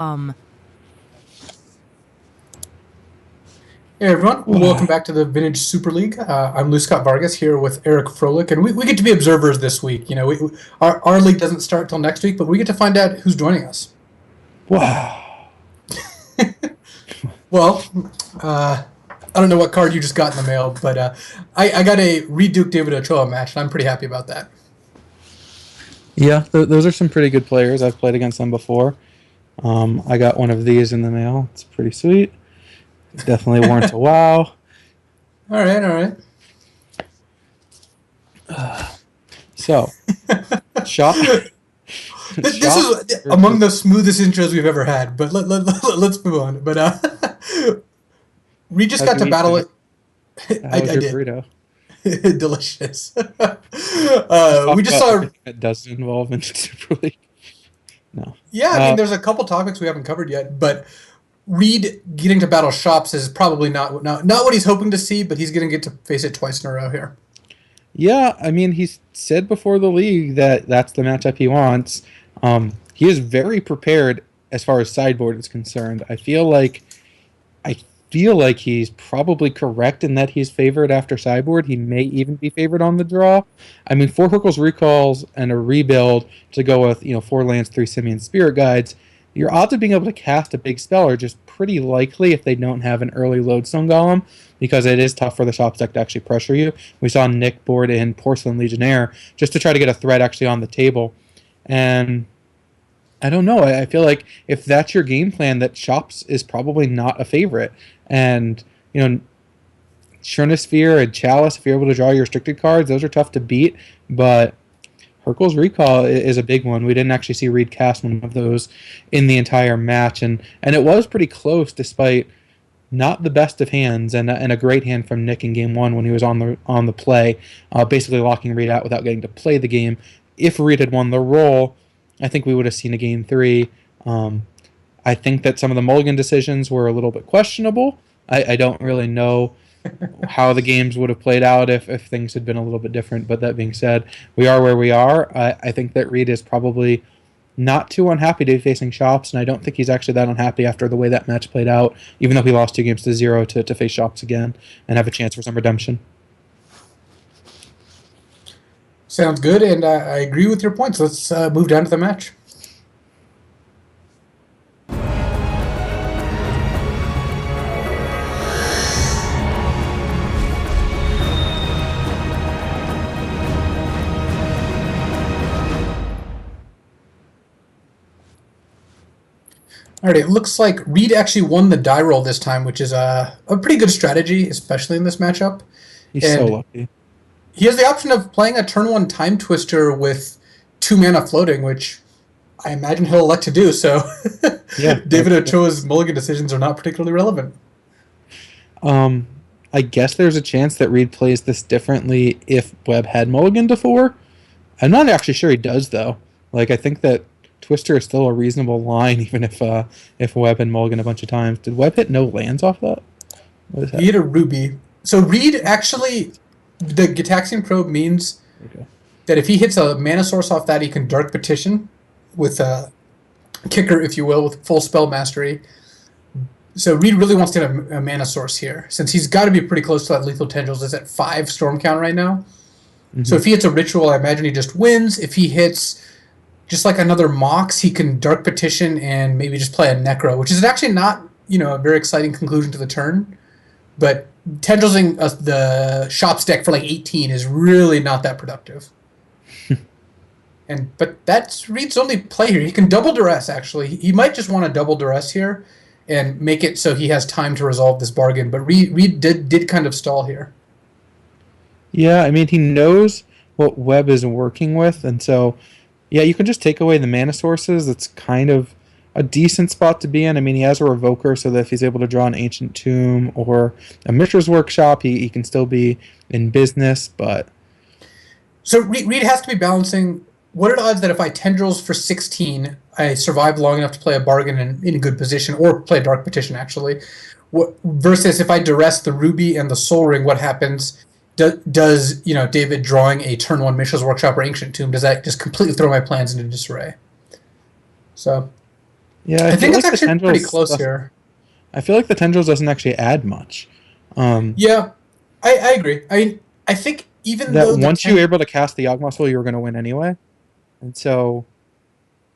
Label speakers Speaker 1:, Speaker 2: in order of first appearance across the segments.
Speaker 1: Um,
Speaker 2: Hey everyone, welcome back to the Vintage Super League. I'm Lou Scott Vargas here with Eric Froelich, and we get to be observers this week. You know, our league doesn't start till next week, but we get to find out who's joining us.
Speaker 3: Wow.
Speaker 2: Well, I don't know what card you just got in the mail, but I got a Reduke David Ochoa match, and I'm pretty happy about that.
Speaker 3: Yeah, those are some pretty good players. I've played against them before. I got one of these in the mail. It's pretty sweet. Definitely warrants a wow.
Speaker 2: All right, all right.
Speaker 3: So, shop.
Speaker 2: This is among the smoothest intros we've ever had, but let's move on. But we just got to battle it.
Speaker 3: How was
Speaker 2: I
Speaker 3: your
Speaker 2: did.
Speaker 3: burrito?
Speaker 2: Delicious. We just saw.
Speaker 3: It does involve in Super League. No.
Speaker 2: Yeah, I mean, there's a couple topics we haven't covered yet, but Reed getting to battle Shops is probably not what he's hoping to see, but he's going to get to face it twice in a row here.
Speaker 3: Yeah, I mean, he's said before the league that that's the matchup he wants. He is very prepared as far as sideboard is concerned. I feel like he's probably correct in that he's favored after sideboard. He may even be favored on the draw. I mean, 4 Hurkyl's Recalls and a rebuild to go with 4 lands, 3 Simian Spirit Guides. Your odds of being able to cast a big spell are just pretty likely if they don't have an early Lodestone Golem, because it is tough for the Shops deck to actually pressure you. We saw Nick board in Porcelain Legionnaire just to try to get a threat actually on the table. And I don't know. I feel like if that's your game plan, that Shops is probably not a favorite. And, Chronosphere and Chalice, if you're able to draw your restricted cards, those are tough to beat. But Hurkyl's Recall is a big one. We didn't actually see Reed cast one of those in the entire match. And it was pretty close despite not the best of hands and a great hand from Nick in game 1 when he was on the play, basically locking Reed out without getting to play the game. If Reed had won the roll, I think we would have seen a game 3. I think that some of the mulligan decisions were a little bit questionable. I don't really know how the games would have played out if things had been a little bit different. But that being said, we are where we are. I think that Reed is probably not too unhappy to be facing Shops, and I don't think he's actually that unhappy after the way that match played out, even though he lost 2 games to 0 to face Shops again and have a chance for some redemption.
Speaker 2: Sounds good, and I agree with your points. Let's move down to the match. Alright, it looks like Reed actually won the die roll this time, which is a pretty good strategy, especially in this matchup.
Speaker 3: He's
Speaker 2: And
Speaker 3: so lucky.
Speaker 2: he has the option of playing a turn 1 Time Twister with 2 mana floating, which I imagine he'll elect to do, so
Speaker 3: Yeah.
Speaker 2: David Ochoa's mulligan decisions are not particularly relevant.
Speaker 3: I guess there's a chance that Reed plays this differently if Webb had mulligan to 4. I'm not actually sure he does, though. Like, I think that Twister is still a reasonable line, even if Webb had mulligan a bunch of times. Did Webb hit no lands off that? What is that?
Speaker 2: He hit a Ruby. So Reed actually, the Gitaxian Probe means that if he hits a mana source off that, he can Dark Petition with a kicker, if you will, with full spell mastery. So Reed really wants to hit a mana source here, since he's got to be pretty close to that Lethal Tendrils. It's at 5 storm count right now. Mm-hmm. So if he hits a Ritual, I imagine he just wins. If he hits just like another Mox, he can Dark Petition and maybe just play a Necro, which is actually not, a very exciting conclusion to the turn. But Tendrilsing the Shops deck for like 18 is really not that productive. But that's Reed's only play here. He can double duress, actually. He might just want to double duress here and make it so he has time to resolve this bargain. But Reed did kind of stall here.
Speaker 3: Yeah, I mean, he knows what Webb is working with, and so, yeah, you can just take away the mana sources. That's kind of a decent spot to be in. I mean, he has a Revoker, so that if he's able to draw an Ancient Tomb or a Mishra's Workshop, he can still be in business, but...
Speaker 2: So Reed has to be balancing, what are the odds that if I Tendrils for 16, I survive long enough to play a bargain in a good position, or play a Dark Petition, actually, versus if I duress the Ruby and the Soul Ring, what happens... Does David drawing a turn 1 Mishra's Workshop or Ancient Tomb, does that just completely throw my plans into disarray? So
Speaker 3: Yeah, I
Speaker 2: I
Speaker 3: feel
Speaker 2: think it's
Speaker 3: like the
Speaker 2: actually pretty
Speaker 3: tendrils.
Speaker 2: close here.
Speaker 3: I feel like the tendrils doesn't actually add much. Um,
Speaker 2: Yeah, I agree. I think even
Speaker 3: that
Speaker 2: though the
Speaker 3: once you're
Speaker 2: 10,
Speaker 3: able to cast the Yawgmoth, you were going to win anyway, and so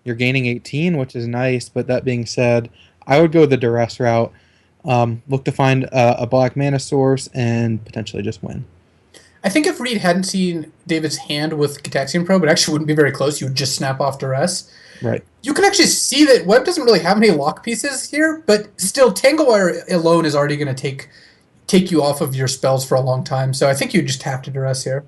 Speaker 3: you're gaining 18, which is nice. But that being said, I would go the duress route. Look to find a black mana source and potentially just win.
Speaker 2: I think if Reed hadn't seen David's hand with Gitaxian Probe, it actually wouldn't be very close. You would just snap off duress.
Speaker 3: Right.
Speaker 2: You can actually see that Web doesn't really have any lock pieces here, but still, Tanglewire alone is already going to take you off of your spells for a long time. So I think you just have to duress here.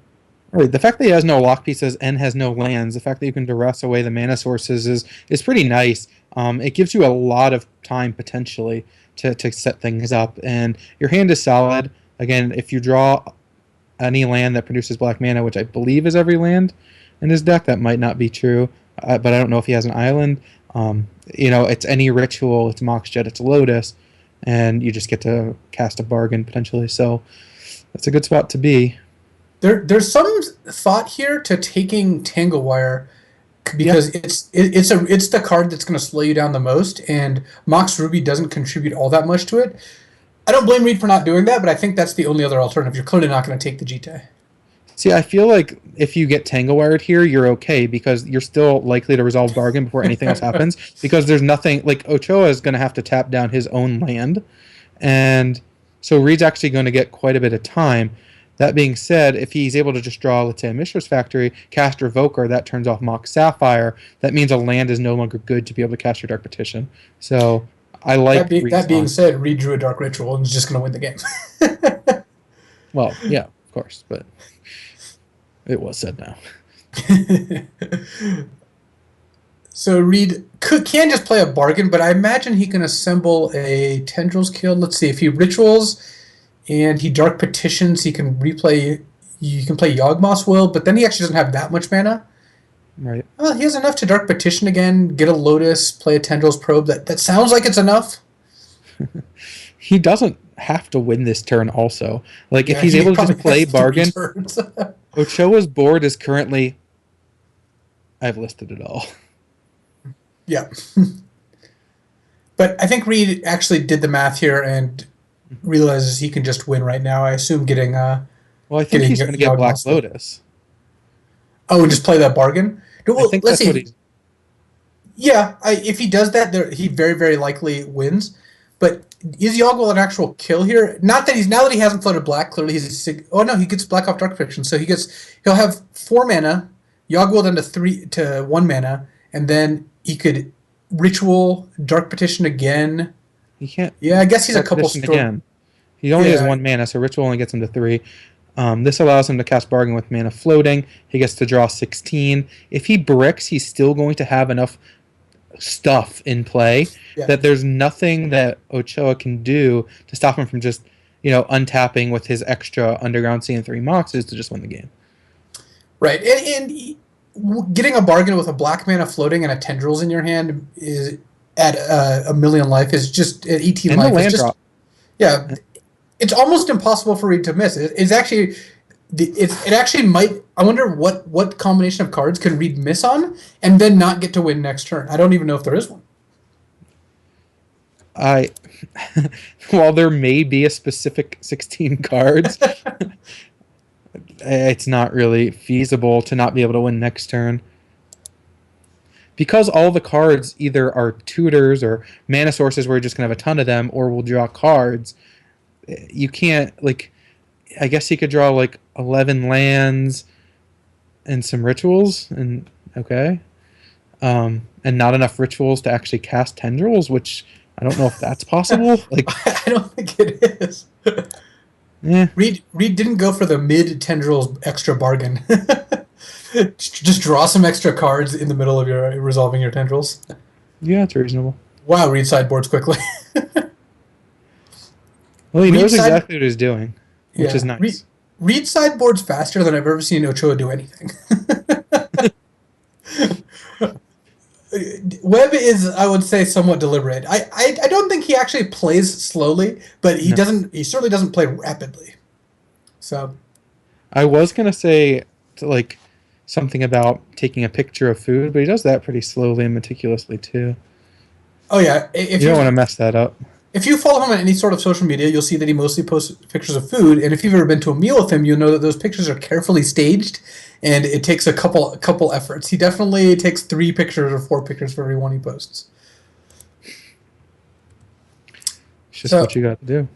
Speaker 3: Right. The fact that he has no lock pieces and has no lands, the fact that you can duress away the mana sources is pretty nice. It gives you a lot of time potentially to set things up, and your hand is solid. Again, if you draw any land that produces black mana, which I believe is every land in his deck, that might not be true, but I don't know if he has an island. It's any ritual, it's Mox Jet, it's Lotus, and you just get to cast a bargain potentially. So that's a good spot to be.
Speaker 2: There's some thought here to taking Tanglewire
Speaker 3: Yeah.
Speaker 2: because it's the card that's going to slow you down the most, and Mox Ruby doesn't contribute all that much to it. I don't blame Reed for not doing that, but I think that's the only other alternative. You're clearly not going to take the GT.
Speaker 3: See, I feel like if you get Tangle Wired here, you're okay because you're still likely to resolve bargain before anything else happens. Because there's nothing like Ochoa is going to have to tap down his own land, and so Reed's actually going to get quite a bit of time. That being said, if he's able to just draw, let's say, a Mishra's Factory, cast Revoker, that turns off Mox Sapphire. That means a land is no longer good to be able to cast your Dark Petition. So I like
Speaker 2: That
Speaker 3: Reed's
Speaker 2: being
Speaker 3: line.
Speaker 2: said, Reed drew a Dark Ritual and is just going to win the game.
Speaker 3: Well, yeah, of course, but it was said now.
Speaker 2: So Reed can just play a bargain, but I imagine he can assemble a Tendrils Guild. Let's see, if he rituals and he Dark Petitions, he can replay. You can play Yawgmoth's Will, but then he actually doesn't have that much mana.
Speaker 3: Right.
Speaker 2: Well, he has enough to Dark Petition again, get a Lotus, play a Tendrils Probe. That sounds like it's enough.
Speaker 3: He doesn't have to win this turn also. Like, if
Speaker 2: Yeah,
Speaker 3: he's
Speaker 2: he
Speaker 3: able to
Speaker 2: probably
Speaker 3: just play
Speaker 2: has 3
Speaker 3: bargain,
Speaker 2: turns.
Speaker 3: Ochoa's board is currently... I've listed it all.
Speaker 2: Yeah. But I think Reed actually did the math here and realizes he can just win right now. I assume getting
Speaker 3: Well, I think
Speaker 2: getting
Speaker 3: he's going to get Black
Speaker 2: Yawgmoth's.
Speaker 3: Lotus.
Speaker 2: Oh, and just play that bargain.
Speaker 3: I
Speaker 2: Well,
Speaker 3: think
Speaker 2: let's
Speaker 3: that's what
Speaker 2: see.
Speaker 3: he's...
Speaker 2: Yeah, if he does that, he very, very likely wins. But is Yoggle an actual kill here? Not that now that he hasn't floated black. Clearly, oh no, he gets black off Dark Fiction, so he'll have 4 mana, Yoggle down to 1 mana, and then he could Ritual Dark Petition again.
Speaker 3: He can't...
Speaker 2: Yeah, I guess he's a
Speaker 3: Dark
Speaker 2: couple
Speaker 3: Petition again. He only has 1 mana, so Ritual only gets him to 3. This allows him to cast Bargain with mana floating. He gets to draw 16. If he bricks, he's still going to have enough stuff in play that there's nothing that Ochoa can do to stop him from just, untapping with his extra Underground Sea and 3 Moxes to just win the game.
Speaker 2: Right, and getting a bargain with a black mana floating and a Tendrils in your hand is at a million life is just at 18
Speaker 3: And
Speaker 2: life.
Speaker 3: the land
Speaker 2: Just,
Speaker 3: drop.
Speaker 2: yeah, it's almost impossible for Reed to miss. It's actually it actually might. I wonder what combination of cards can Reed miss on and then not get to win next turn. I don't even know if there is one.
Speaker 3: While there may be a specific 16 cards, it's not really feasible to not be able to win next turn. Because all the cards either are tutors or mana sources where you're just going to have a ton of them, or will draw cards, you can't, I guess he could draw 11 lands and some rituals, and and not enough rituals to actually cast Tendrils, which I don't know if that's possible.
Speaker 2: I don't think it is.
Speaker 3: Yeah.
Speaker 2: Reed didn't go for the mid Tendrils extra bargain. Just draw some extra cards in the middle of your resolving your Tendrils.
Speaker 3: Yeah, it's reasonable.
Speaker 2: Wow, Reed sideboards quickly.
Speaker 3: Well, he knows exactly what he's doing, which is nice.
Speaker 2: Reed sideboards faster than I've ever seen Ochoa do anything. Webb is, I would say, somewhat deliberate. I don't think he actually plays slowly, but he doesn't. He certainly doesn't play rapidly. So,
Speaker 3: I was gonna say something about taking a picture of food, but he does that pretty slowly and meticulously too.
Speaker 2: Oh yeah, if
Speaker 3: You don't want
Speaker 2: you
Speaker 3: to mess that up.
Speaker 2: if you follow him on any sort of social media, you'll see that he mostly posts pictures of food. And if you've ever been to a meal with him, you'll know that those pictures are carefully staged, and it takes a couple efforts. He definitely takes 3 pictures or 4 pictures for every one he posts.
Speaker 3: It's just what
Speaker 2: So
Speaker 3: you got to do.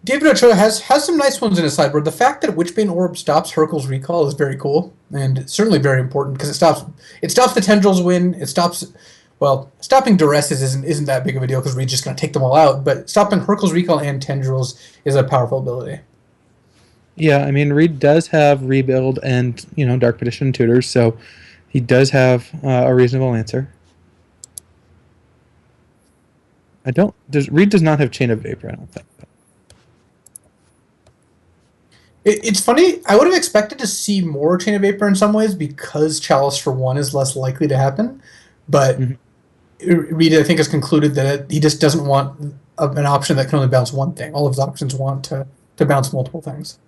Speaker 2: David Ochoa has some nice ones in his sideboard. The fact that Witchbane Orb stops Hercule's recall is very cool and certainly very important because it stops the tendrils win. It stops stopping duresses isn't that big of a deal because Reed's just going to take them all out. But stopping Hercule's recall and tendrils is a powerful ability.
Speaker 3: Yeah, I mean, Reed does have rebuild and Dark Petition tutors, so he does have a reasonable answer. I don't. Reed does not have Chain of Vapor. I don't think.
Speaker 2: It's funny. I would have expected to see more Chain of Vapor in some ways because Chalice for one is less likely to happen. But
Speaker 3: Mhm.
Speaker 2: Reed, I think, has concluded that he just doesn't want an option that can only bounce one thing. All of his options want to bounce multiple things.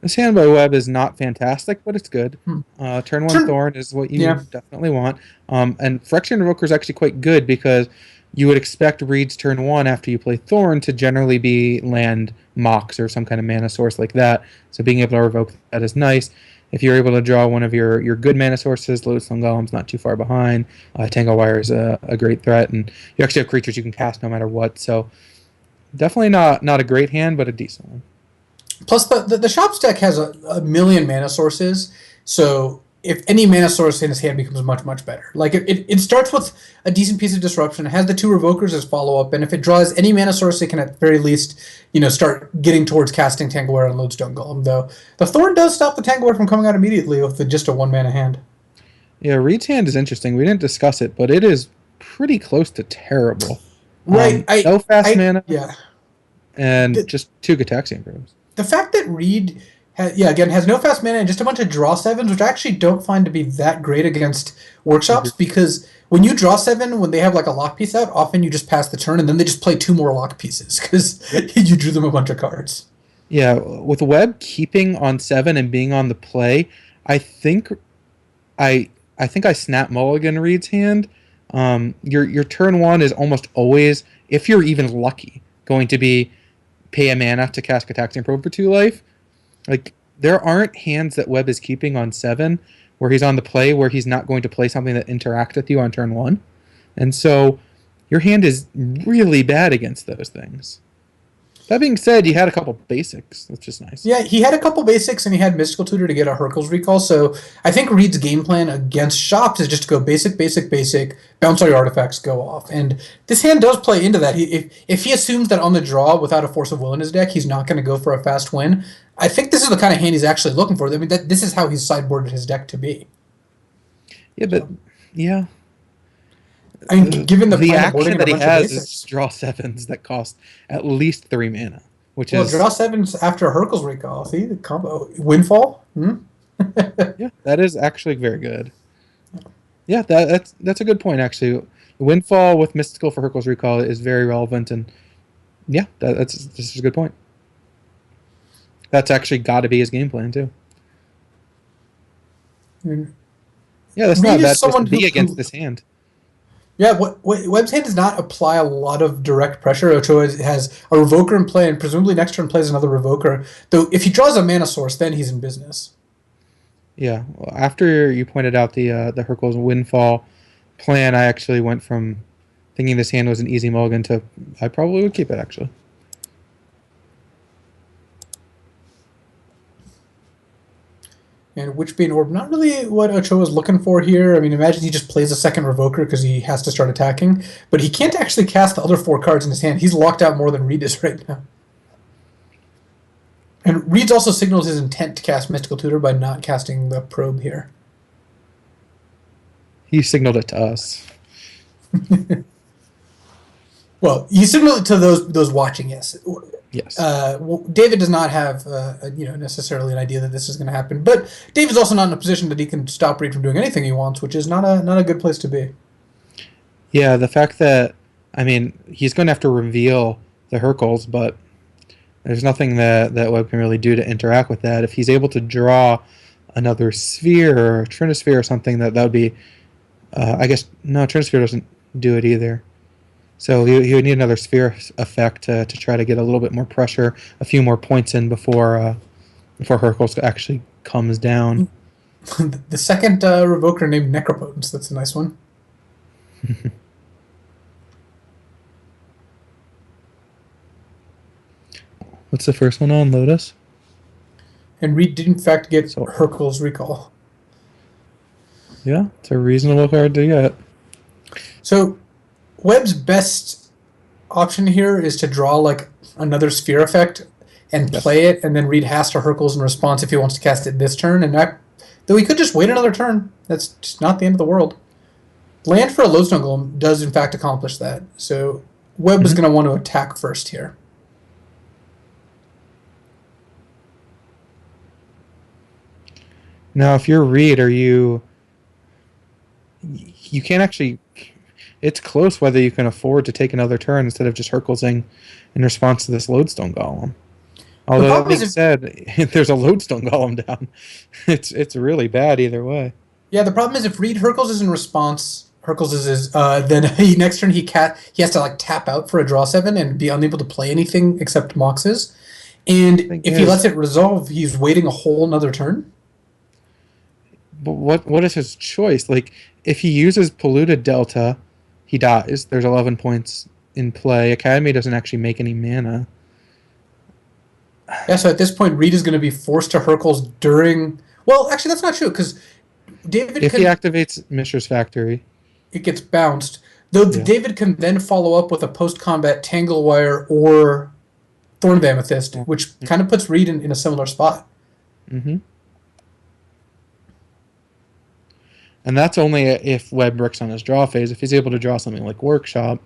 Speaker 3: This hand by Webb is not fantastic, but it's good.
Speaker 2: Hmm.
Speaker 3: Turn one
Speaker 2: Turn,
Speaker 3: Thorn is what you
Speaker 2: yeah.
Speaker 3: definitely want. And Phyrexian Revoker is actually quite good because you would expect Reed's turn one after you play Thorn to generally be land Mox or some kind of mana source like that. So being able to revoke that is nice. If you're able to draw one of your good mana sources, Lotuslung Golem's not too far behind. Tangle Wire is a great threat, and you actually have creatures you can cast no matter what. So definitely not a great hand, but a decent one.
Speaker 2: Plus, the Shops deck has a million mana sources, so if any mana source in his hand becomes much, much better. Like, it starts with a decent piece of disruption, it has the 2 Revokers as follow-up, and if it draws any mana source, it can at the very least, start getting towards casting Tangleware and Lodestone Golem, though. The Thorn does stop the Tangleware from coming out immediately with just a 1-mana hand.
Speaker 3: Yeah, Reed's hand is interesting. We didn't discuss it, but it is pretty close to terrible.
Speaker 2: Right,
Speaker 3: No fast mana
Speaker 2: yeah.
Speaker 3: and just 2 Gataxian Probes.
Speaker 2: The fact that Reed has no fast mana and just a bunch of draw 7s, which I actually don't find to be that great against workshops, because when you draw 7, when they have like a lock piece out, often you just pass the turn and then they just play 2 more lock pieces because you drew them a bunch of cards.
Speaker 3: Yeah, with Webb keeping on 7 and being on the play, I think I snap mulligan Reed's hand. Your turn 1 is almost always, if you're even lucky, going to be pay a mana to cast Gataxian Probe for 2 life. Like, there aren't hands that Webb is keeping on 7 where he's on the play where he's not going to play something that interacts with you on turn 1. And so your hand is really bad against those things. That being said, you had a couple basics, which is nice.
Speaker 2: Yeah, he had a couple basics and he had Mystical Tutor to get a Hercules recall. So I think Reed's game plan against Shops is just to go basic, basic, basic, bounce all your artifacts, go off. And this hand does play into that. If he assumes that on the draw without a Force of Will in his deck, he's not going to go for a fast win, I think this is the kind of hand he's actually looking for. I mean, this is how he's sideboarded his deck to be.
Speaker 3: Yeah, but yeah.
Speaker 2: I mean, given the
Speaker 3: action that he has
Speaker 2: basics,
Speaker 3: is draw 7s that cost at least 3 mana, which
Speaker 2: well,
Speaker 3: is
Speaker 2: draw 7s after a Hercules recall. See the combo windfall.
Speaker 3: yeah, that is actually very good. Yeah, that's a good point actually. Windfall with Mystical for Hercules Recall is very relevant, and yeah, this is a good point. That's actually got to be his game plan too. Yeah, that's not a bad place to be against this hand.
Speaker 2: Yeah, Webb's hand does not apply a lot of direct pressure. Ochoa has a Revoker in play, and presumably next turn plays another Revoker. Though if he draws a mana source, then he's in business.
Speaker 3: Yeah, well, after you pointed out the Hercules Windfall plan, I actually went from thinking this hand was an easy mulligan to I probably would keep it actually.
Speaker 2: And Witchbane Orb, not really what Ochoa was looking for here. I mean, imagine he just plays a second Revoker because he has to start attacking. But he can't actually cast the other 4 cards in his hand. He's locked out more than Reed is right now. And Reed's also signaled his intent to cast Mystical Tutor by not casting the Probe here.
Speaker 3: He signaled it to us.
Speaker 2: Well, he signaled it to those watching, yes.
Speaker 3: Yes.
Speaker 2: David does not have necessarily an idea that this is going to happen, but David's also not in a position that he can stop Reed from doing anything he wants, which is not a good place to be.
Speaker 3: Yeah, the fact that he's going to have to reveal the Hercules, but there's nothing that Webb can really do to interact with that. If he's able to draw another sphere or a Trinosphere or something, that would be I guess no, Turn Sphere doesn't do it either. So he would need another sphere effect to try to get a little bit more pressure, a few more points in before Hercules actually comes down.
Speaker 2: The second Revoker named Necropotence. That's a nice one.
Speaker 3: What's the first one on Lotus?
Speaker 2: And Reed did in fact get
Speaker 3: So-
Speaker 2: Hercules Recall.
Speaker 3: Yeah, it's a reasonable card to get.
Speaker 2: So Webb's best option here is to draw like another sphere effect and
Speaker 3: Yes.
Speaker 2: play it, and then Reed has to Hercules in response if he wants to cast it this turn. And though he could just wait another turn, that's just not the end of the world. Land for a Lodestone Golem does in fact accomplish that. So Webb is going to want to attack first here.
Speaker 3: Now, if you're Reed, you can't actually. It's close whether you can afford to take another turn instead of just Herculesing in response to this Lodestone Golem. Although that being said, there's a Lodestone Golem down. It's really bad either way.
Speaker 2: Yeah, the problem is if Reed Hercules is in response, Hercules is then next turn he has to like tap out for a draw 7 and be unable to play anything except Moxes. And if he lets it resolve, he's waiting a whole another turn.
Speaker 3: But what is his choice? Like, if he uses Polluted Delta, he dies. There's 11 points in play. Academy doesn't actually make any mana.
Speaker 2: Yeah, so at this point, Reed is going to be forced to Hercules during... Well, actually, that's not true, because David
Speaker 3: If he activates Mishra's Factory,
Speaker 2: it gets bounced. Though David can then follow up with a post-combat Tanglewire or Thorn of Amethyst, which kind of puts Reed in a similar spot.
Speaker 3: Mm-hmm. And that's only if Webb bricks on his draw phase. If he's able to draw something like Workshop,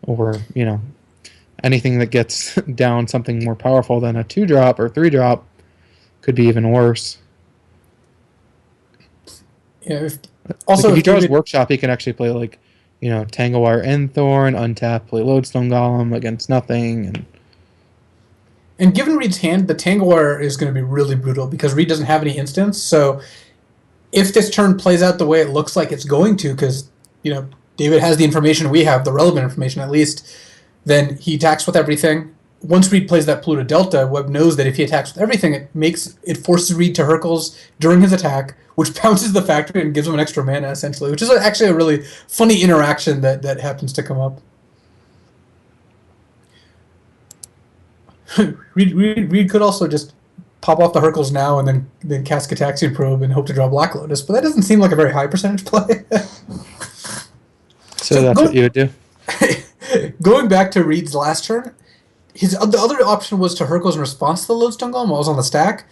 Speaker 3: or anything that gets down something more powerful than a 2-drop or 3-drop, could be even worse.
Speaker 2: Yeah. Also,
Speaker 3: if he draws Workshop, he can actually play like, Tanglewire and Thorn, untap, play Lodestone Golem against nothing,
Speaker 2: and given Reed's hand, the Tanglewire is going to be really brutal because Reed doesn't have any instants. So if this turn plays out the way it looks like it's going to, because David has the information we have, the relevant information at least, then he attacks with everything. Once Reed plays that Polluted Delta, Webb knows that if he attacks with everything, it forces Reed to Hercules during his attack, which bounces the factory and gives him an extra mana, essentially, which is actually a really funny interaction that happens to come up. Reed could also just pop off the Hercules now and then cast Gitaxian Probe and hope to draw Black Lotus, but that doesn't seem like a very high percentage play.
Speaker 3: So that's what you would do?
Speaker 2: Going back to Reed's last turn, the other option was to Hercules in response to the Lodestone Golem while I was on the stack,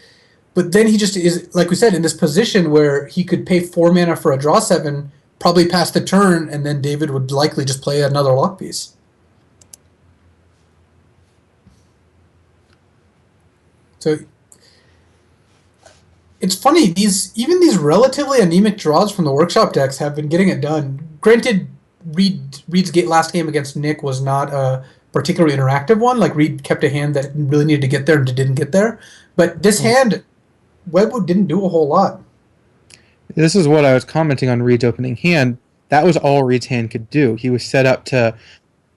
Speaker 2: but then he just is, like we said, in this position where he could pay 4 mana for a draw 7, probably pass the turn, and then David would likely just play another lock piece. So it's funny, even these relatively anemic draws from the Workshop decks have been getting it done. Granted, Reed's last game against Nick was not a particularly interactive one. Like, Reed kept a hand that really needed to get there and didn't get there. But this hand, Webb didn't do a whole lot.
Speaker 3: This is what I was commenting on Reed's opening hand. That was all Reed's hand could do. He was set up to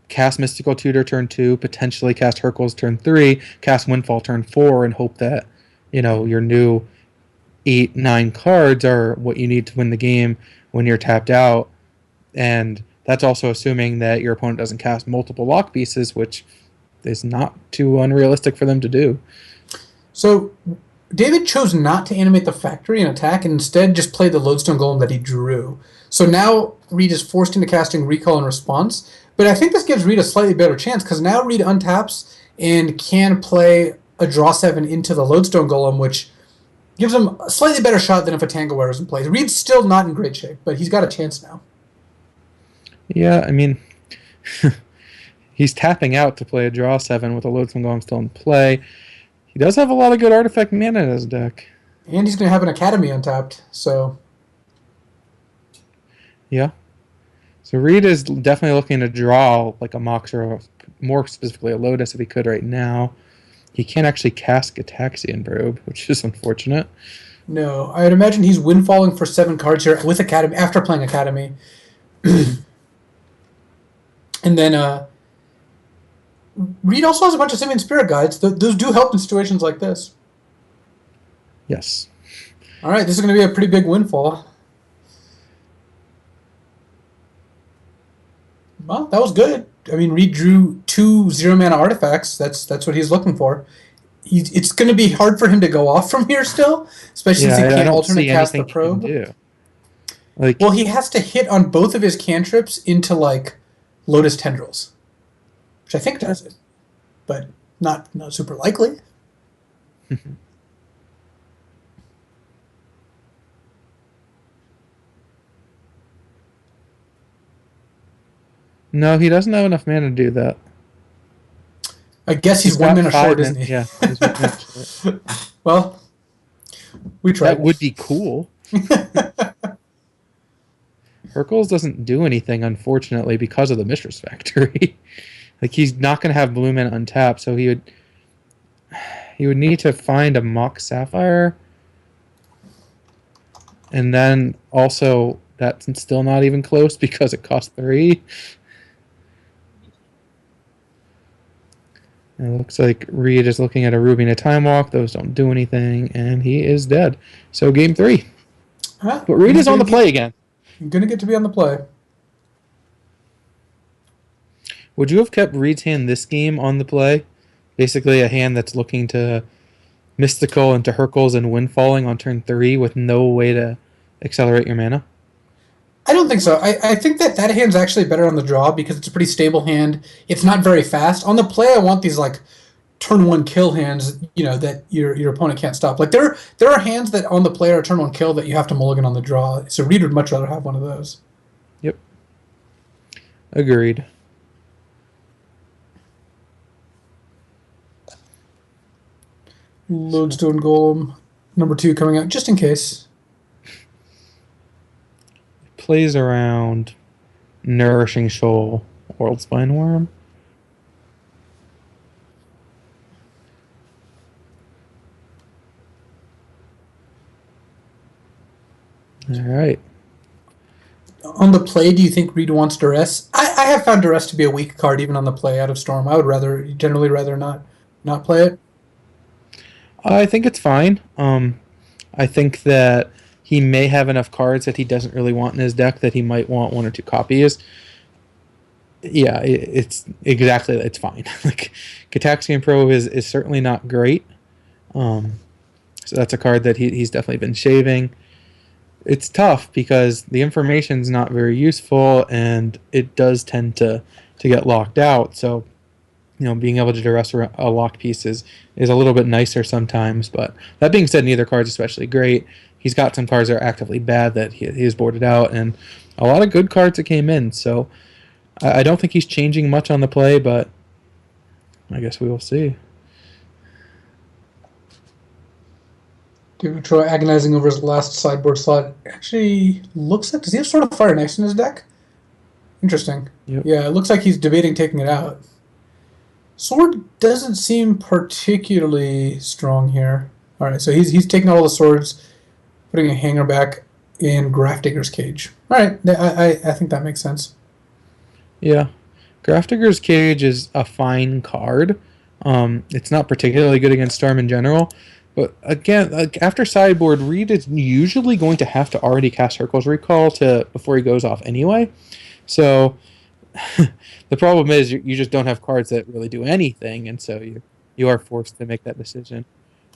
Speaker 3: cast Mystical Tutor turn 2, potentially cast Hercules turn 3, cast Windfall turn 4, and hope that, your new 8, 9 cards are what you need to win the game when you're tapped out. And that's also assuming that your opponent doesn't cast multiple lock pieces, which is not too unrealistic for them to do.
Speaker 2: So David chose not to animate the factory and attack, and instead just played the Lodestone Golem that he drew. So now Reed is forced into casting Recall in response, but I think this gives Reed a slightly better chance, because now Reed untaps and can play a draw 7 into the Lodestone Golem, which gives him a slightly better shot than if a Tanglewire is in play. Reed's still not in great shape, but he's got a chance now.
Speaker 3: Yeah, I mean, he's tapping out to play a draw 7 with a Lodestone Golem still in play. He does have a lot of good artifact mana in his deck.
Speaker 2: And he's going to have an Academy untapped, so...
Speaker 3: Yeah. So Reed is definitely looking to draw like a Mox or more specifically a Lotus if he could right now. He can't actually cast Gitaxian Probe, which is unfortunate.
Speaker 2: No, I'd imagine he's windfalling for 7 cards here with Academy after playing Academy, and then Reed also has a bunch of Simian Spirit Guides. Those do help in situations like this.
Speaker 3: Yes.
Speaker 2: All right, this is going to be a pretty big windfall. Well, that was good. I mean, Reed drew 2 0-mana artifacts. That's what he's looking for. It's going to be hard for him to go off from here still, especially since he
Speaker 3: I
Speaker 2: can't
Speaker 3: don't
Speaker 2: alternate
Speaker 3: see
Speaker 2: cast the
Speaker 3: anything he can
Speaker 2: probe.
Speaker 3: do. Like,
Speaker 2: Well, he has to hit on both of his cantrips into like Lotus Tendrils, which I think does it, but not super likely.
Speaker 3: no, he doesn't have enough mana to do that.
Speaker 2: I guess he's 1
Speaker 3: got
Speaker 2: mana
Speaker 3: 5
Speaker 2: short,
Speaker 3: mana.
Speaker 2: isn't he?
Speaker 3: Yeah, he's 1 mana short.
Speaker 2: Well, we tried.
Speaker 3: That would be cool. Hercules doesn't do anything, unfortunately, because of the Mistress Factory. Like, he's not going to have blue mana untapped, so he would need to find a Mock Sapphire. And then also, that's still not even close because it costs 3. And it looks like Reed is looking at a Ruby and a Time Walk. Those don't do anything, and he is dead. So game 3.
Speaker 2: Huh?
Speaker 3: But Reed is on the play again.
Speaker 2: You're going to get to be on the play.
Speaker 3: Would you have kept Reed's hand this game on the play? Basically a hand that's looking to Mystical into Hercules and Windfalling on turn 3 with no way to accelerate your mana?
Speaker 2: I don't think so. I think that hand's actually better on the draw because it's a pretty stable hand. It's not very fast. On the play, I want these like turn 1 kill hands, that your opponent can't stop. Like there are hands that on the play are turn 1 kill that you have to mulligan on the draw. So Reed would much rather have one of those.
Speaker 3: Yep. Agreed.
Speaker 2: Lodestone Golem, number 2 coming out just in case.
Speaker 3: Plays around Nourishing Shoal, World Spine Worm. All right.
Speaker 2: On the play, do you think Reed wants Duress? I have found Duress to be a weak card even on the play out of Storm. I would generally rather not play it.
Speaker 3: I think it's fine. I think that he may have enough cards that he doesn't really want in his deck that he might want 1 or 2 copies. Yeah, it's fine. Like, Gitaxian Probe is certainly not great. So that's a card that he's definitely been shaving. It's tough because the information's not very useful and it does tend to get locked out. So, being able to duress a lock piece is a little bit nicer sometimes. But that being said, neither card's especially great. He's got some cards that are actively bad that he has boarded out, and a lot of good cards that came in. So I don't think he's changing much on the play, but I guess we will see.
Speaker 2: David Troy agonizing over his last sideboard slot. Actually, looks like, does he have Sword of Fire and Ice in his deck? Interesting.
Speaker 3: Yep.
Speaker 2: Yeah, it looks like he's debating taking it out. Sword doesn't seem particularly strong here. All right, so he's taking all the swords, putting a hanger back in Grafdigger's Cage. All right, I think that makes sense.
Speaker 3: Yeah, Grafdigger's Cage is a fine card. It's not particularly good against Storm in general, but again, after sideboard, Reed is usually going to have to already cast Hercules Recall before he goes off anyway. So the problem is you just don't have cards that really do anything, and so you are forced to make that decision.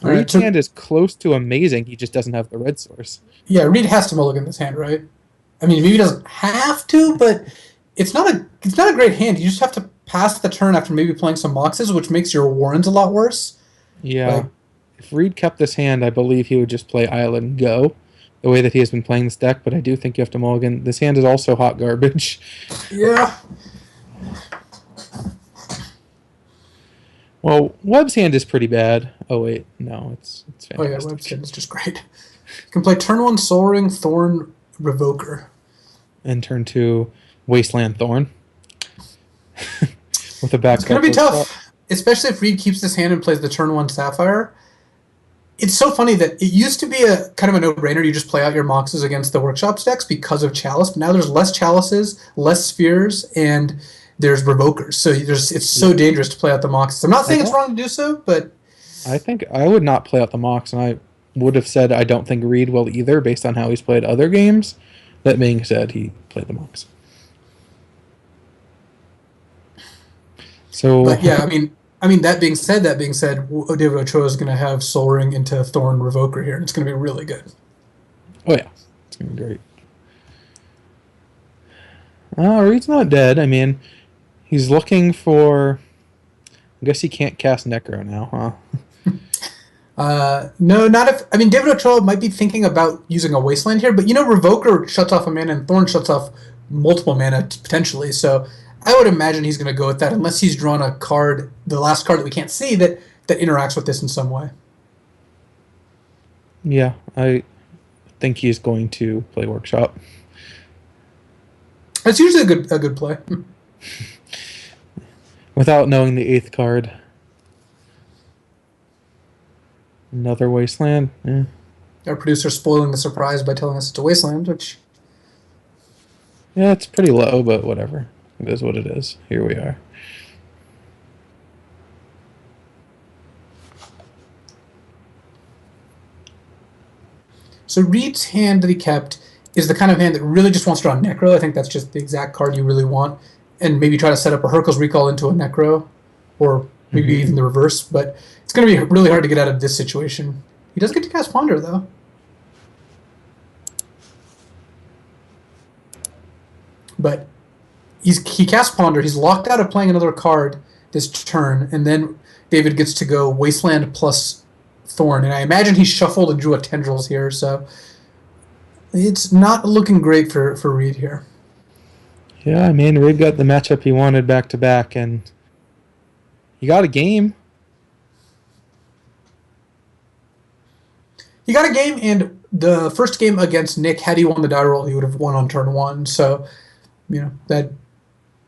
Speaker 3: Reed's hand is close to amazing. He just doesn't have the red source.
Speaker 2: Yeah, Reed has to mulligan this hand, right? I mean, maybe he doesn't have to, but it's not a great hand. You just have to pass the turn after maybe playing some Moxes, which makes your Warrens a lot worse.
Speaker 3: Yeah. If Reed kept this hand, I believe he would just play Island Go, the way that he has been playing this deck, but I do think you have to mulligan. This hand is also hot garbage.
Speaker 2: Yeah.
Speaker 3: Well, Webb's hand is pretty bad. Oh, wait. No, it's fantastic.
Speaker 2: Oh, yeah, Webb's hand is just great. You can play turn 1 Soul Ring, Thorn, Revoker.
Speaker 3: And turn 2 Wasteland Thorn. With a back.
Speaker 2: It's going to be tough, especially if Reed keeps this hand and plays the turn 1 Sapphire. it's so funny that it used to be a kind of a no-brainer. You just play out your Moxes against the Workshops decks because of Chalice, but now there's less Chalices, less Spheres, and there's Revokers. So it's so dangerous to play out the Moxes. I'm not saying it's wrong to do so, but
Speaker 3: I think I would not play out the Mox, and I would have said I don't think Reed will either, based on how he's played other games. That being said, he played the Mox. So,
Speaker 2: but yeah, I mean that being said, David Ochoa is going to have Soul Ring into Thorn Revoker here, and it's going to be really good.
Speaker 3: Oh yeah, it's going to be great. Reed's not dead. I mean, he's looking for. I guess he can't cast Necro now, huh?
Speaker 2: No, not if. I mean, David Ochoa might be thinking about using a Wasteland here, but Revoker shuts off a mana and Thorn shuts off multiple mana potentially. So I would imagine he's going to go with that unless he's drawn a card, the last card that we can't see, that interacts with this in some way.
Speaker 3: Yeah, I think he's going to play Workshop.
Speaker 2: That's usually a good play.
Speaker 3: Without knowing the 8th card. Another Wasteland.
Speaker 2: Our producer spoiling the surprise by telling us it's a Wasteland, which...
Speaker 3: Yeah, it's pretty low, but whatever. It is what it is. Here we are.
Speaker 2: So Reed's hand that he kept is the kind of hand that really just wants to draw Necro. I think that's just the exact card you really want. And maybe try to set up a Hurkyl's Recall into a Necro, or maybe even the reverse. But it's going to be really hard to get out of this situation. He does get to cast Ponder, though. But he casts Ponder. He's locked out of playing another card this turn, and then David gets to go Wasteland plus Thorn. And I imagine he shuffled and drew a Tendrils here, so it's not looking great for Reed here.
Speaker 3: Yeah, I mean, Reed got the matchup he wanted back-to-back, and he got a game.
Speaker 2: He got a game, and the first game against Nick, had he won the die roll, he would have won on turn 1. So, that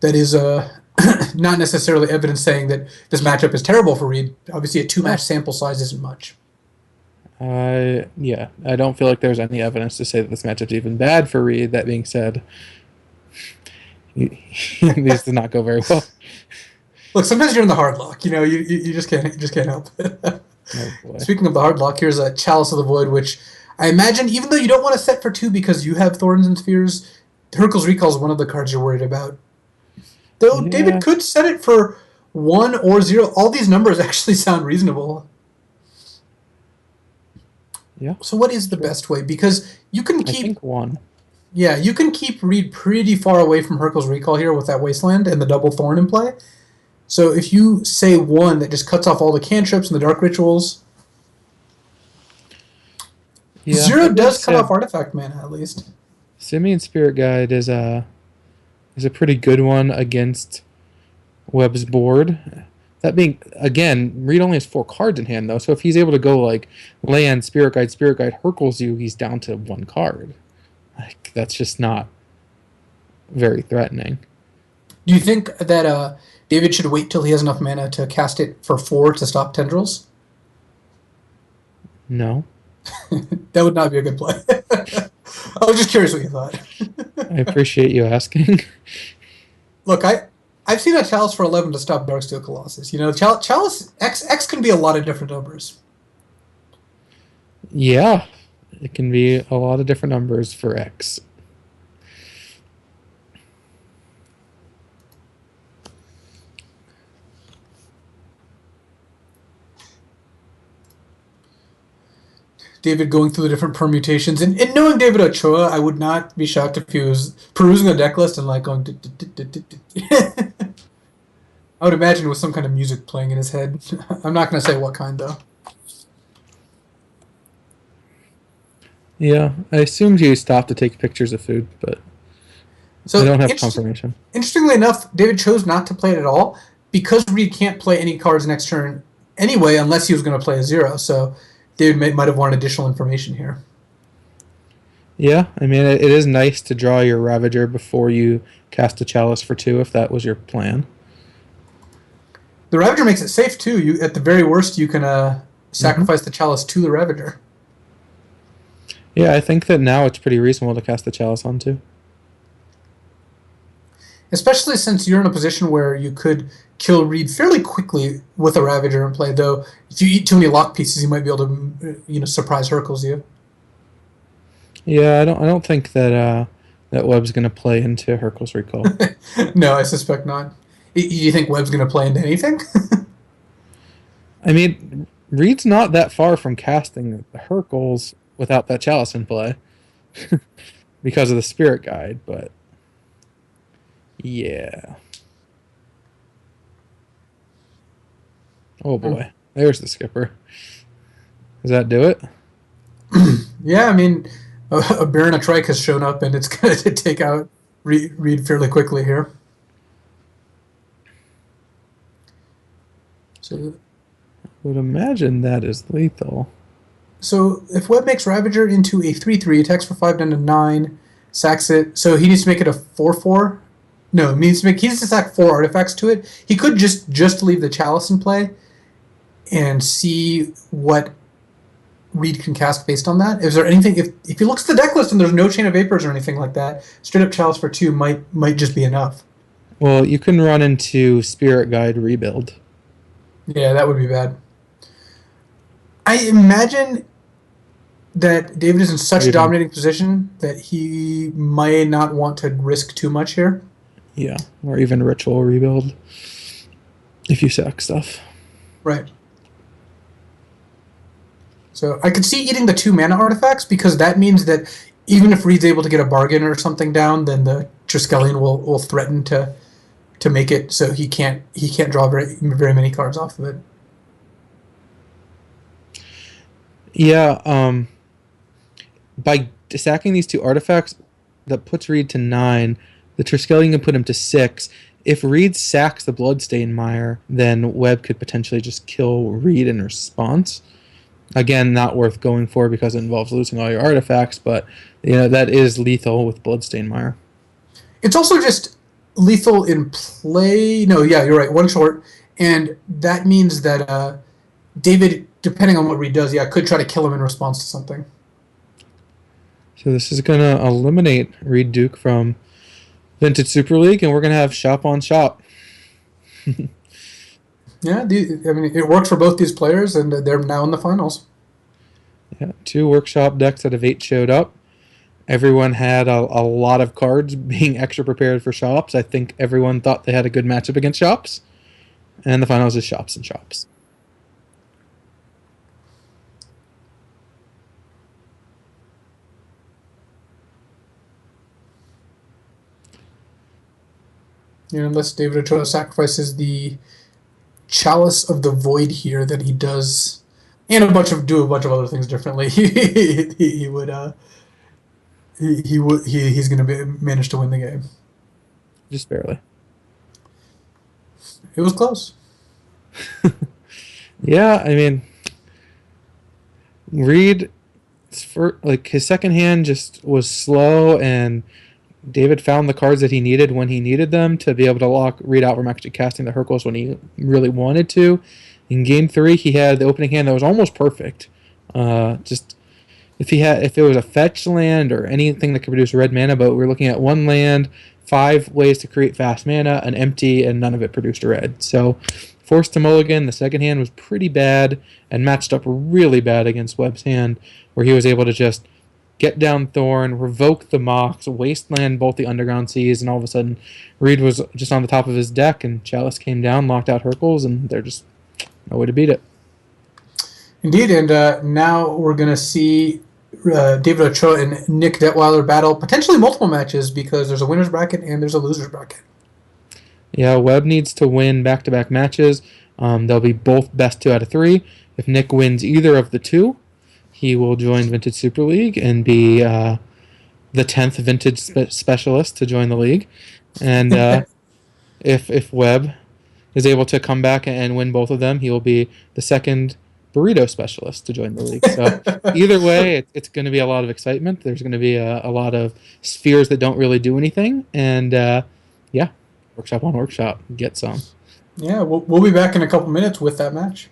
Speaker 2: is not necessarily evidence saying that this matchup is terrible for Reed. Obviously, a 2-match sample size isn't much.
Speaker 3: Yeah, I don't feel like there's any evidence to say that this matchup's even bad for Reed. That being said, these did not go very well.
Speaker 2: Look, sometimes you're in the hard lock. You just can't help it.
Speaker 3: Oh,
Speaker 2: Speaking of the hard lock, here's a Chalice of the Void, which I imagine, even though you don't want to set for 2 because you have Thorns and Spheres, Hurkyl's Recall is one of the cards you're worried about. Though David could set it for 1 or 0. All these numbers actually sound reasonable.
Speaker 3: Yeah.
Speaker 2: So what is the best way? Because you can keep...
Speaker 3: I think 1.
Speaker 2: Yeah, you can keep Reed pretty far away from Hurkyl's Recall here with that Wasteland and the double Thorn in play. So if you say 1 that just cuts off all the cantrips and the dark rituals... Yeah, 0 does cut off artifact mana, at least.
Speaker 3: Simian Spirit Guide is a pretty good one against Webb's board. That being, again, Reed only has 4 cards in hand, though, so if he's able to go, like, land, Spirit Guide, Hurkyl's you, he's down to 1 card. Like, that's just not very threatening. Do
Speaker 2: you think that David should wait till he has enough mana to cast it for 4 to stop Tendrils?
Speaker 3: No.
Speaker 2: That would not be a good play. I was just curious what you thought.
Speaker 3: I appreciate you asking.
Speaker 2: Look, I've seen a Chalice for 11 to stop Darksteel Colossus. Chalice X can be a lot of different numbers.
Speaker 3: Yeah, it can be a lot of different numbers for X.
Speaker 2: David going through the different permutations. And knowing David Ochoa, I would not be shocked if he was perusing the deck list and like going... I would imagine with some kind of music playing in his head. I'm not going to say what kind, though.
Speaker 3: Yeah, I assumed he stopped to take pictures of food, but so I don't have confirmation.
Speaker 2: Interestingly enough, David chose not to play it at all because Reed can't play any cards next turn anyway unless he was going to play a 0. So David might have wanted additional information here.
Speaker 3: Yeah, I mean, it is nice to draw your Ravager before you cast a Chalice for 2, if that was your plan.
Speaker 2: The Ravager makes it safe, too. At the very worst, you can sacrifice the chalice to the Ravager.
Speaker 3: Yeah, I think that now it's pretty reasonable to cast the chalice onto.
Speaker 2: Especially since you're in a position where you could kill Reed fairly quickly with a Ravager in play, though if you eat too many lock pieces, you might be able to, surprise Hercules you.
Speaker 3: Yeah, I don't think that that Webb's going to play into Hercules Recall.
Speaker 2: No, I suspect not. You think Webb's going to play into anything?
Speaker 3: I mean, Reed's not that far from casting the Hercules without that chalice in play because of the Spirit Guide, but yeah. Oh boy, there's the skipper. Does that do it?
Speaker 2: Yeah, I mean, a Baron of Trike has shown up, and it's going to take out Reed fairly quickly here. So,
Speaker 3: I would imagine that is lethal.
Speaker 2: So if Webb makes Ravager into a 3/3, attacks for 5 down to 9, sacks it. So he needs to make it a 4/4. No, he needs to sack 4 artifacts to it. He could just leave the Chalice in play and see what Reed can cast based on that. Is there anything if he looks at the deck list and there's no Chain of Vapors or anything like that, straight up Chalice for 2 might just be enough.
Speaker 3: Well, you can run into Spirit Guide Rebuild.
Speaker 2: Yeah, that would be bad. I imagine that David is in such a dominating position that he might not want to risk too much here.
Speaker 3: Yeah, or even Ritual Rebuild if you sack stuff.
Speaker 2: Right. So I could see eating the 2 mana artifacts because that means that even if Reed's able to get a bargain or something down, then the Triskelion will threaten to make it so he can't draw very many cards off of it.
Speaker 3: Yeah, by sacking these 2 artifacts, that puts Reed to 9. The Triskelion can put him to 6. If Reed sacks the Bloodstained Mire, then Webb could potentially just kill Reed in response. Again, not worth going for because it involves losing all your artifacts, but that is lethal with Bloodstained Mire.
Speaker 2: It's also just lethal in play. No, yeah, you're right. 1 short, and that means that David, depending on what Reed does, could try to kill him in response to something.
Speaker 3: So this is going to eliminate Reed Duke from Vintage Super League, and we're going to have shop on shop.
Speaker 2: Yeah, it works for both these players, and they're now in the finals.
Speaker 3: Yeah, 2 workshop decks out of 8 showed up. Everyone had a lot of cards being extra prepared for shops. I think everyone thought they had a good matchup against shops. And the finals is shops and shops.
Speaker 2: Unless David Ochoa sacrifices the Chalice of the Void here, that he does, and do a bunch of other things differently. He would he's going to manage to win the game.
Speaker 3: Just barely.
Speaker 2: It was close.
Speaker 3: Yeah, I mean, Reed, his second hand just was slow, and David found the cards that he needed when he needed them to be able to lock Reed out from actually casting the Hercules when he really wanted to. In game 3, he had the opening hand that was almost perfect. Just if it was a fetch land or anything that could produce red mana, but we were looking at 1 land, 5 ways to create fast mana, an empty, and none of it produced a red. So forced to mulligan. The second hand was pretty bad and matched up really bad against Webb's hand, where he was able to just get down Thorn, revoke the Mox, wasteland both the Underground Seas, and all of a sudden Reed was just on the top of his deck, and Chalice came down, locked out Hercules, and there's just no way to beat it.
Speaker 2: Indeed, and now we're going to see David Ochoa and Nick Detweiler battle potentially multiple matches because there's a winner's bracket and there's a loser's bracket.
Speaker 3: Yeah, Webb needs to win back-to-back matches. They'll be both best 2 out of 3. If Nick wins either of the 2, he will join Vintage Super League and be the 10th Vintage Specialist to join the league. And if Webb is able to come back and win both of them, he will be the 2nd Burrito Specialist to join the league. So either way, it's going to be a lot of excitement. There's going to be a lot of spheres that don't really do anything. And workshop on workshop, get some.
Speaker 2: Yeah, we'll be back in a couple minutes with that match.